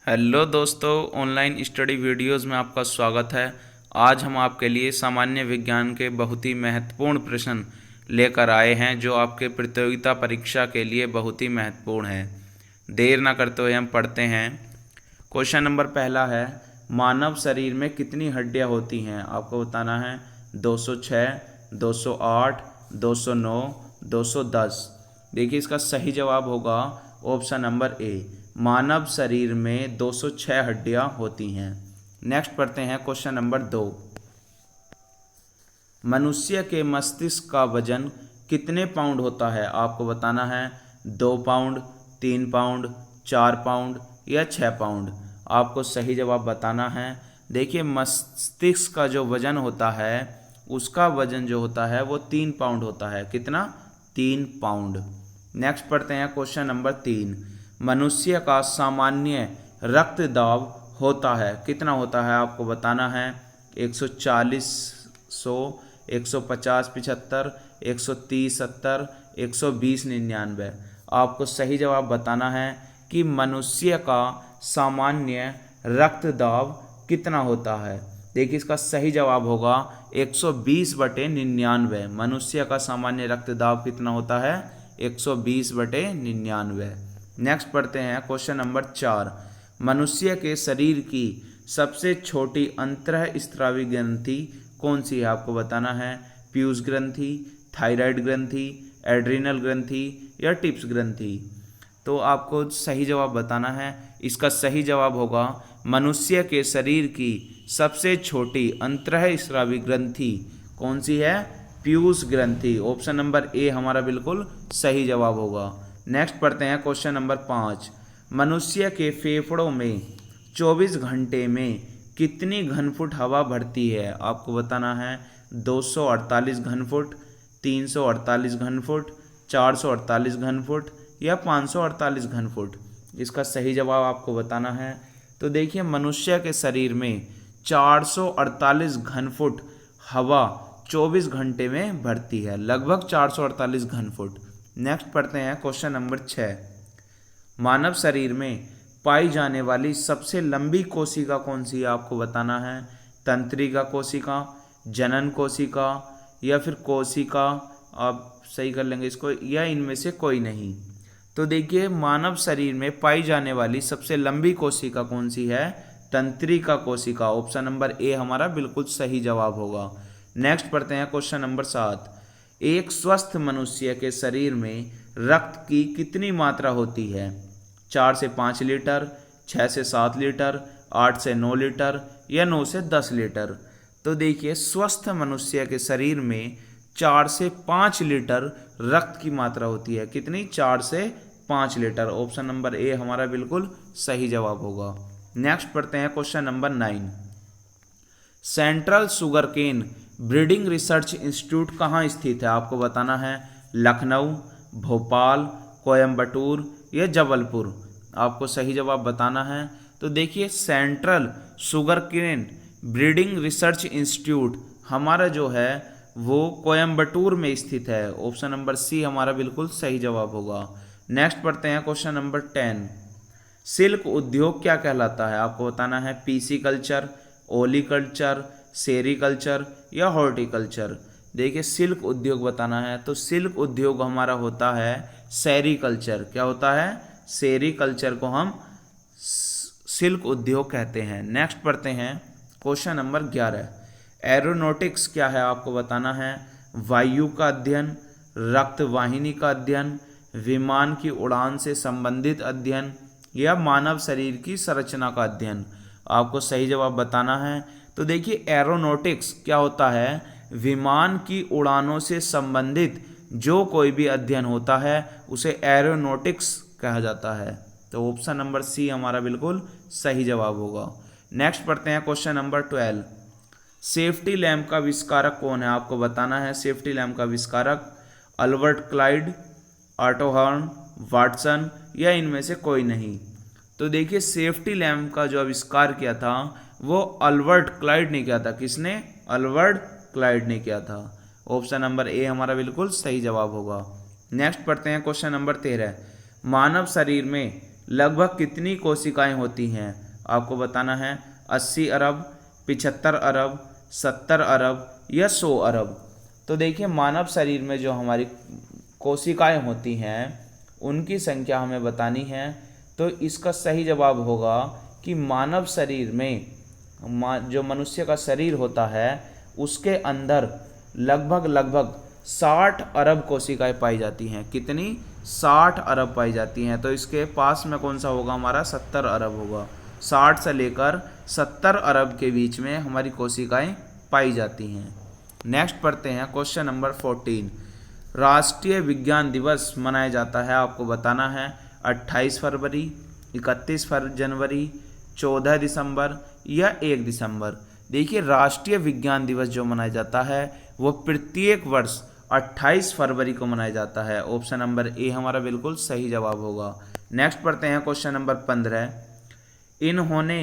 Hello दोस्तों, online study videos में आपका स्वागत है। आज हम आपके लिए सामान्य विज्ञान के बहुत ही महत्वपूर्ण प्रश्न लेकर आए हैं जो आपके प्रतियोगिता परीक्षा के लिए बहुत ही महत्वपूर्ण है। देर ना करते हुए हम पढ़ते हैं। क्वेश्चन नंबर पहला है, मानव शरीर में कितनी हड्डियां होती हैं? आपको बताना है 206, 208, 209, 210। देखिए, इसका सही जवाब होगा ऑप्शन नंबर ए। मानव शरीर में 206 हड्डियां होती हैं। नेक्स्ट पढ़ते हैं क्वेश्चन नंबर 2। मनुष्य के मस्तिष्क का वजन कितने पाउंड होता है? आपको बताना है 2 पाउंड, 3 पाउंड, 4 पाउंड या 6 पाउंड। आपको सही जवाब बताना है। देखिए, मस्तिष्क का जो वजन होता है उसका वजन जो होता है वो 3 पाउंड होता है। कितना? 3 पाउंड। नेक्स्ट पढ़ते हैं क्वेश्चन नंबर 3। मनुष्य का सामान्य रक्त दाब होता है, कितना होता है? आपको बताना है 140, 100, 150, 75, 130, 70, 120, 99। आपको सही जवाब बताना है कि मनुष्य का सामान्य रक्त दाब कितना होता है। देखिए, इसका सही जवाब होगा 120/99। मनुष्य का सामान्य रक्त दाब कितना होता है? 120/99। नेक्स्ट पढ़ते हैं क्वेश्चन नंबर 4। मनुष्य के शरीर की सबसे छोटी अंतःस्रावी ग्रंथि कौन सी है? आपको बताना है पीयूष ग्रंथि, थायराइड ग्रंथि, एड्रिनल ग्रंथि या टिप्स ग्रंथि। तो आपको सही जवाब बताना है। इसका सही जवाब होगा मनुष्य के शरीर की सबसे छोटी अंतःस्रावी ग्रंथि कौन सी है? पीयूष ग्रंथि। ऑप्शन नंबर ए हमारा बिल्कुल सही जवाब होगा। नेक्स्ट पढ़ते हैं क्वेश्चन नंबर 5। मनुष्य के फेफड़ों में 24 घंटे में कितनी घनफुट हवा भरती है? आपको बताना है 248 घनफुट, 348 घनफुट, 448 घनफुट या 548 घनफुट। इसका सही जवाब आपको बताना है। तो देखिए, मनुष्य के शरीर में 448 घनफुट हवा 24 घंटे में भरती है, लगभग 448 घनफुट। नेक्स्ट पढ़ते हैं क्वेश्चन नंबर 6। मानव शरीर में पाई जाने वाली सबसे लंबी कोशिका कौन सी है? आपको बताना है तंत्रिका कोशिका, जनन कोशिका या फिर कोशिका। आप सही कर लेंगे इसको, या इनमें से कोई नहीं। तो देखिए, मानव शरीर में पाई जाने वाली सबसे लंबी कोशिका कौन सी है? तंत्रिका कोशिका। ऑप्शन नंबर ए हमारा बिल्कुल सही जवाब होगा। नेक्स्ट पढ़ते हैं क्वेश्चन नंबर 7। एक स्वस्थ मनुष्य के शरीर में रक्त की कितनी मात्रा होती है? 4 से 5 लीटर, 6 से 7 लीटर, 8 से 9 लीटर या 9 से 10 लीटर। तो देखिए, स्वस्थ मनुष्य के शरीर में 4 से 5 लीटर रक्त की मात्रा होती है। कितनी? 4 से 5 लीटर। ऑप्शन नंबर ए हमारा बिल्कुल सही जवाब होगा। नेक्स्ट पढ़ते हैं question number 9। Central Sugarcane Breeding Research Institute कहाँ स्थित है? आपको बताना है लखनऊ, भोपाल, कोयम्बटूर या जबलपुर। आपको सही जवाब बताना है। तो देखिए, Central Sugarcane Breeding Research Institute हमारा जो है वो कोयम्बटूर में स्थित है। ऑप्शन नंबर सी हमारा बिल्कुल सही जवाब होगा। नेक्स्ट पढ़ते हैं क्वेश्चन नंबर 10। सिल्क उद्योग क्या कहलाता है? आपको बताना है पीसी कल्चर, ओलीकल्चर, सेरीकल्चर या हॉर्टिकल्चर। देखिए, सिल्क उद्योग बताना है तो सिल्क उद्योग हमारा होता है सेरीकल्चर। क्या होता है? सेरीकल्चर को हम सिल्क उद्योग कहते हैं। नेक्स्ट पढ़ते हैं क्वेश्चन नंबर 11। एरोनॉटिक्स क्या है? आपको बताना है वायु का अध्ययन, रक्तवाहिनी का अध्ययन, विमान की उड़ान से संबंधित अध्ययन या मानव शरीर की संरचना का अध्ययन। आपको सही जवाब बताना है। तो देखिए, एरोनॉटिक्स क्या होता है? विमान की उड़ानों से संबंधित जो कोई भी अध्ययन होता है उसे एरोनॉटिक्स कहा जाता है। तो ऑप्शन नंबर सी हमारा बिल्कुल सही जवाब होगा। नेक्स्ट पढ़ते हैं क्वेश्चन नंबर 12। सेफ्टी लैम्प का आविष्कारक कौन है? आपको बताना है सेफ्टी लैम्प का आविष्कारक Albert Clyde, auto horn, Watson या इनमें से कोई नहीं। तो देखिए, सेफ्टी लैम्प का जो आविष्कार किया था वो अल्बर्ट क्लाइड ने किया था। किसने? अल्बर्ट क्लाइड ने किया था। ऑप्शन नंबर ए हमारा बिल्कुल सही जवाब होगा। नेक्स्ट पढ़ते हैं क्वेश्चन नंबर 13। मानव शरीर में लगभग कितनी कोशिकाएं होती हैं? आपको बताना है 80 अरब, 75 अरब, 70 अरब या 100 अरब। तो देखिए मानव शरीर में जो हमारी कोशिकाएं होती हैं उनकी संख्या हमें बतानी है। तो इसका सही जवाब होगा कि मानव शरीर में जो मनुष्य का शरीर होता है उसके अंदर लगभग 60 अरब कोशिकाएं पाई जाती हैं। कितनी? 60 अरब पाई जाती हैं। तो इसके पास में कौन सा होगा? हमारा 70 अरब होगा। 60 से लेकर 70 अरब के बीच में हमारी कोशिकाएं पाई जाती हैं। नेक्स्ट पढ़ते हैं क्वेश्चन नंबर 14। राष्ट्रीय विज्ञान दिवस मनाया जाता है, आपको बताना है 28 फरवरी, 31 जनवरी, 14 दिसंबर या 1 दिसंबर। देखिए राष्ट्रीय विज्ञान दिवस जो मनाया जाता है वो प्रत्येक वर्ष 28 फरवरी को मनाया जाता है। ऑप्शन नंबर ए हमारा बिल्कुल सही जवाब होगा। नेक्स्ट पढ़ते हैं क्वेश्चन नंबर 15। इन्होंने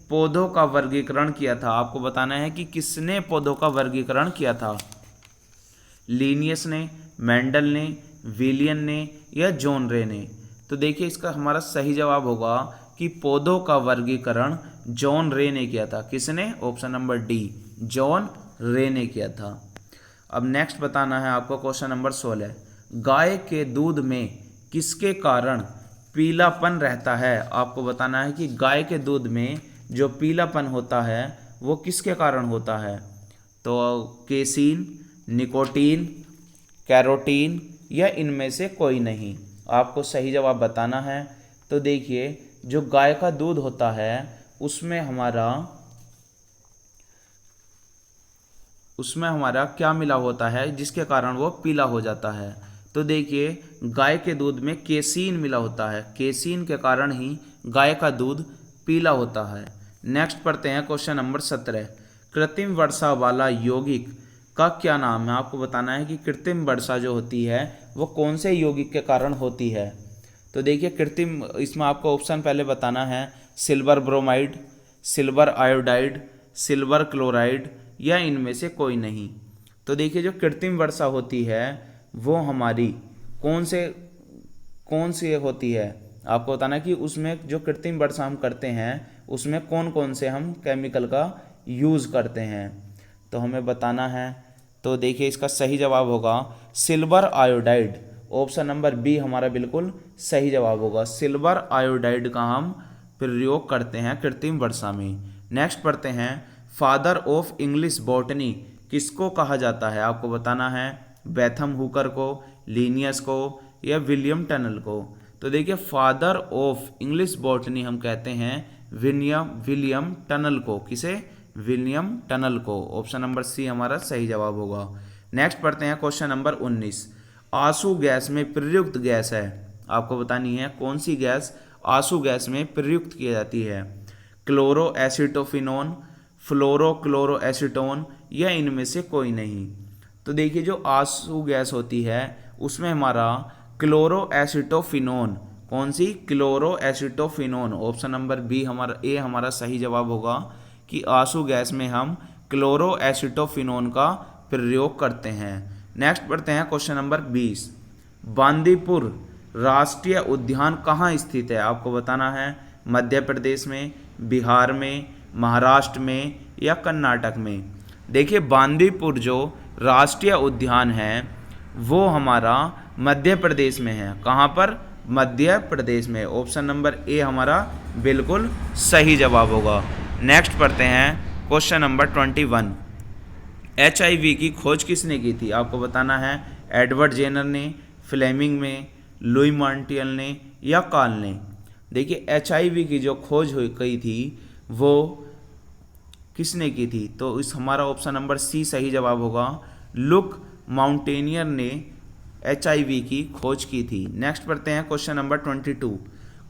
पौधों का वर्गीकरण किया था, आपको बताना है कि किसने पौधों का वर्गीकरण किया था? लीनियस ने, मेंडल ने, विलियन ने या जॉन रे ने। तो देखिए इसका हमारा सही जवाब होगा कि पौधों का वर्गीकरण जॉन रे ने किया था। किसने? ऑप्शन नंबर डी, जॉन रे ने किया था। अब नेक्स्ट बताना है आपको क्वेश्चन नंबर 16। गाय के दूध में किसके कारण पीलापन रहता है? आपको बताना है कि गाय के दूध में जो पीलापन होता है वो किसके कारण होता है? तो केसीन, निकोटीन, कैरोटीन या इनमें से कोई नहीं। आपको सही जवाब बताना है। तो देखिए जो गाय का दूध होता है उसमें हमारा क्या मिला होता है जिसके कारण वो पीला हो जाता है? तो देखिए गाय के दूध में केसीन मिला होता है। केसीन के कारण ही गाय का दूध पीला होता है। नेक्स्ट पढ़ते हैं क्वेश्चन नंबर 17। कृत्रिम वर्षा वाला यौगिक का क्या नाम है? आपको बताना है कि कृत्रिम वर्षा जो होती है वो कौन से यौगिक के कारण होती है? तो देखिए कृत्रिम, इसमें आपको ऑप्शन पहले बताना है silver bromide, silver iodide, silver chloride या इनमें से कोई नहीं। तो देखिए जो कृत्रिम वर्षा होती है वो हमारी कौन से होती है? आपको बताना कि उसमें जो कृत्रिम वर्षा हम करते हैं उसमें कौन कौन से हम केमिकल का यूज़ करते हैं, तो हमें बताना है। तो देखिए इसका सही जवाब होगा silver iodide. Option number B हमारा बिल्कुल सही जवाब होगा। सिल्वर आयोडाइड का हम प्रयोग करते हैं कृत्रिम वर्षा में। नेक्स्ट पढ़ते हैं फादर ऑफ इंग्लिश बॉटनी किसको कहा जाता है? आपको बताना है बेथम हुकर को, लीनियस को या विलियम टनल को। तो देखिए फादर ऑफ इंग्लिश बॉटनी हम कहते हैं विलियम टनल को। किसे? विलियम टनल को। ऑप्शन नंबर सी हमारा सही जवाब होगा। नेक्स्ट पढ़ते हैं क्वेश्चन नंबर 19। आंसू गैस में प्रयुक्त गैस है, आपको बतानी है कौन सी गैस आंसू गैस में प्रयुक्त की जाती है? क्लोरो एसिटोफिनोन, फ्लोरो एसीटोन या इनमें से कोई नहीं। तो देखिए जो आंसू गैस होती है उसमें हमारा क्लोरो एसिटोफिनोन, कौन सी? Chloro acetophenone. Option number B हमारा ए हमारा सही जवाब होगा कि आंसू गैस में हम क्लोरो एसिटोफिनोन का प्रयोग करते हैं। नेक्स्ट पढ़ते हैं क्वेश्चन नंबर 20। बांदीपुर राष्ट्रीय उद्यान कहाँ स्थित है? आपको बताना है मध्य प्रदेश में, बिहार में, महाराष्ट्र में या कर्नाटक में। देखिए बांदीपुर जो राष्ट्रीय उद्यान है वो हमारा मध्य प्रदेश में है। कहाँ पर? मध्य प्रदेश में। ऑप्शन नंबर ए हमारा बिल्कुल सही जवाब होगा। नेक्स्ट पढ़ते हैं क्वेश्चन नंबर 21। HIV की खोज किसने की थी? आपको बताना है एडवर्ड जेनर ने, फ्लेमिंग में, लुई मॉन्टियल ने या कार्ल ने। देखिए HIV की जो खोज गई थी वो किसने की थी? तो इस हमारा ऑप्शन नंबर सी सही जवाब होगा। लुक माउंटेनियर ने HIV की खोज की थी। नेक्स्ट पढ़ते हैं क्वेश्चन नंबर 22।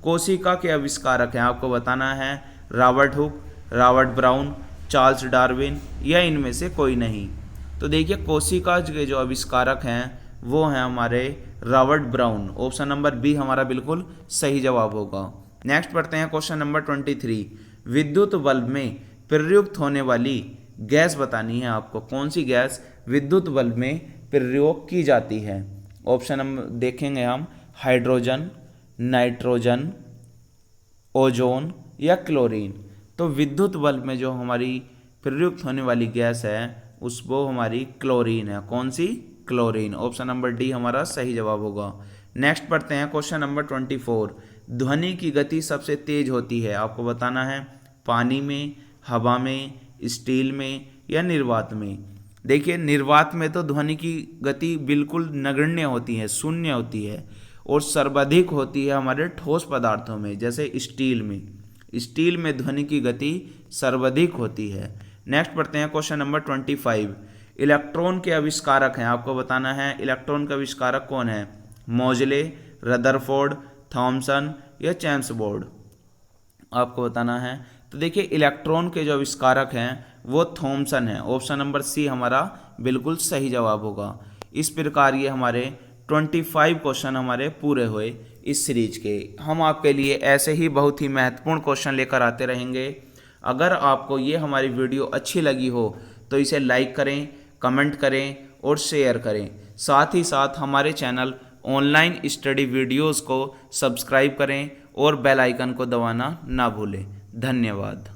कोशिका के आविष्कारक हैं, आपको बताना है Robert Hooke, Robert brown, Charles Darwin या इनमें से कोई नहीं। तो देखिए कोशिका के जो आविष्कारक हैं वो हैं हमारे Robert Brown. Option number B हमारा बिल्कुल सही जवाब होगा। नेक्स्ट पढ़ते हैं क्वेश्चन नंबर 23। विद्युत बल्ब में प्रयुक्त होने वाली गैस बतानी है आपको। कौन सी गैस विद्युत बल्ब में प्रयोग की जाती है? ऑप्शन नंबर देखेंगे हम हाइड्रोजन, नाइट्रोजन, ओजोन या क्लोरीन। तो विद्युत बल्ब में जो हमारी प्रयुक्त होने वाली गैस है उस वो हमारी क्लोरीन है। कौन सी? क्लोरीन। ऑप्शन नंबर डी हमारा सही जवाब होगा। नेक्स्ट पढ़ते हैं क्वेश्चन नंबर 24। ध्वनि की गति सबसे तेज होती है, आपको बताना है पानी में, हवा में, स्टील में या निर्वात में। देखिए निर्वात में तो ध्वनि की गति बिल्कुल नगण्य होती है, शून्य होती है, और सर्वाधिक होती है हमारे ठोस पदार्थों में जैसे स्टील में। स्टील में ध्वनि की गति सर्वाधिक होती है। नेक्स्ट पढ़ते हैं क्वेश्चन नंबर 25। इलेक्ट्रॉन के आविष्कारक हैं, आपको बताना है इलेक्ट्रॉन का आविष्कारक कौन है? मोजले, रदरफोर्ड, थॉमसन या चेम्स बोर्ड। आपको बताना है। तो देखिए इलेक्ट्रॉन के जो आविष्कारक हैं वो थॉमसन है। ऑप्शन नंबर सी हमारा बिल्कुल सही जवाब होगा। इस प्रकार ये हमारे 25 क्वेश्चन हमारे पूरे हुए इस सीरीज के। हम आपके लिए ऐसे ही बहुत ही महत्वपूर्ण क्वेश्चन लेकर आते रहेंगे। अगर आपको ये हमारी वीडियो अच्छी लगी हो तो इसे लाइक करें, कमेंट करें और शेयर करें। साथ ही साथ हमारे चैनल ऑनलाइन स्टडी वीडियोस को सब्सक्राइब करें और बेल आइकन को दबाना ना भूलें। धन्यवाद।